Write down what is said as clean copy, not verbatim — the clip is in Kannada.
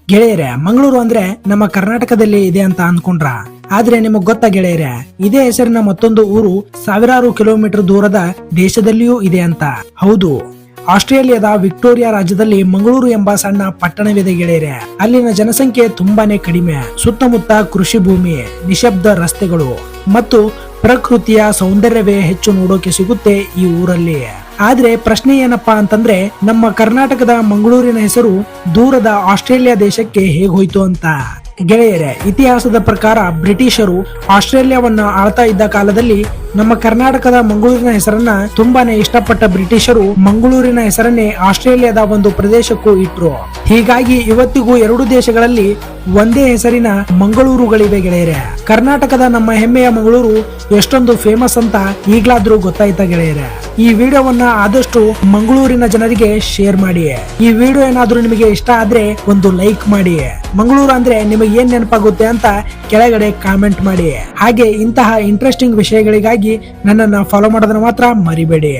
ಗೆಳೆಯರೇ, ಮಂಗಳೂರು ಅಂದ್ರೆ ನಮ್ಮ ಕರ್ನಾಟಕದಲ್ಲಿ ಇದೆ ಅಂತ ಅನ್ಕೊಂಡ್ರ? ಆದ್ರೆ ನಿಮಗ್ ಗೊತ್ತಾ ಗೆಳೆಯರೇ, ಇದೇ ಹೆಸರಿನ ಮತ್ತೊಂದು ಊರು ಸಾವಿರಾರು ಕಿಲೋಮೀಟರ್ ದೂರದ ದೇಶದಲ್ಲಿಯೂ ಇದೆ ಅಂತ. ಹೌದು, ಆಸ್ಟ್ರೇಲಿಯಾದ ವಿಕ್ಟೋರಿಯಾ ರಾಜ್ಯದಲ್ಲಿ ಮಂಗಳೂರು ಎಂಬ ಸಣ್ಣ ಪಟ್ಟಣವಿದೆ ಗೆಳೆಯರೆ. ಅಲ್ಲಿನ ಜನಸಂಖ್ಯೆ ತುಂಬಾನೇ ಕಡಿಮೆ. ಸುತ್ತಮುತ್ತ ಕೃಷಿ ಭೂಮಿ, ನಿಶಬ್ದ ರಸ್ತೆಗಳು ಮತ್ತು ಪ್ರಕೃತಿಯ ಸೌಂದರ್ಯವೇ ಹೆಚ್ಚು ನೋಡೋಕೆ ಸಿಗುತ್ತೆ ಈ ಊರಲ್ಲಿ. ಆದ್ರೆ ಪ್ರಶ್ನೆ ಏನಪ್ಪಾ ಅಂತಂದ್ರೆ, ನಮ್ಮ ಕರ್ನಾಟಕದ ಮಂಗಳೂರಿನ ಹೆಸರು ದೂರದ ಆಸ್ಟ್ರೇಲಿಯಾ ದೇಶಕ್ಕೆ ಹೇಗ್ ಹೋಯ್ತು ಅಂತ. ಗೆಳೆಯರೆ, ಇತಿಹಾಸದ ಪ್ರಕಾರ ಬ್ರಿಟಿಷರು ಆಸ್ಟ್ರೇಲಿಯಾವನ್ನ ಆಳ್ತಾ ಇದ್ದ ಕಾಲದಲ್ಲಿ ನಮ್ಮ ಕರ್ನಾಟಕದ ಮಂಗಳೂರಿನ ಹೆಸರನ್ನ ತುಂಬಾನೇ ಇಷ್ಟಪಟ್ಟ ಬ್ರಿಟಿಷರು ಮಂಗಳೂರಿನ ಹೆಸರನ್ನೇ ಆಸ್ಟ್ರೇಲಿಯಾದ ಒಂದು ಪ್ರದೇಶಕ್ಕೂ ಇಟ್ರು. ಹೀಗಾಗಿ ಇವತ್ತಿಗೂ ಎರಡು ದೇಶಗಳಲ್ಲಿ ಒಂದೇ ಹೆಸರಿನ ಮಂಗಳೂರುಗಳಿವೆ ಗೆಳೆಯರೆ. ಕರ್ನಾಟಕದ ನಮ್ಮ ಹೆಮ್ಮೆಯ ಮಂಗಳೂರು ಎಷ್ಟೊಂದು ಫೇಮಸ್ ಅಂತ ಈಗ್ಲಾದ್ರೂ ಗೊತ್ತಾಯ್ತಾ ಗೆಳೆಯರೆ? ಈ ವಿಡಿಯೋವನ್ನ ಆದಷ್ಟು ಮಂಗಳೂರಿನ ಜನರಿಗೆ ಶೇರ್ ಮಾಡಿ. ಈ ವಿಡಿಯೋ ಏನಾದ್ರೂ ನಿಮಗೆ ಇಷ್ಟ ಆದ್ರೆ ಒಂದು ಲೈಕ್ ಮಾಡಿ. ಮಂಗಳೂರು ಅಂದ್ರೆ ನಿಮಗೆ ಏನ್ ನೆನಪಾಗುತ್ತೆ ಅಂತ ಕೆಳಗಡೆ ಕಾಮೆಂಟ್ ಮಾಡಿ. ಹಾಗೆ ಇಂತಹ ಇಂಟ್ರೆಸ್ಟಿಂಗ್ ವಿಷಯಗಳಿಗಾಗಿ ನನ್ನನ್ನ ಫಾಲೋ ಮಾಡೋದನ್ನ ಮಾತ್ರ ಮರಿಬೇಡಿ.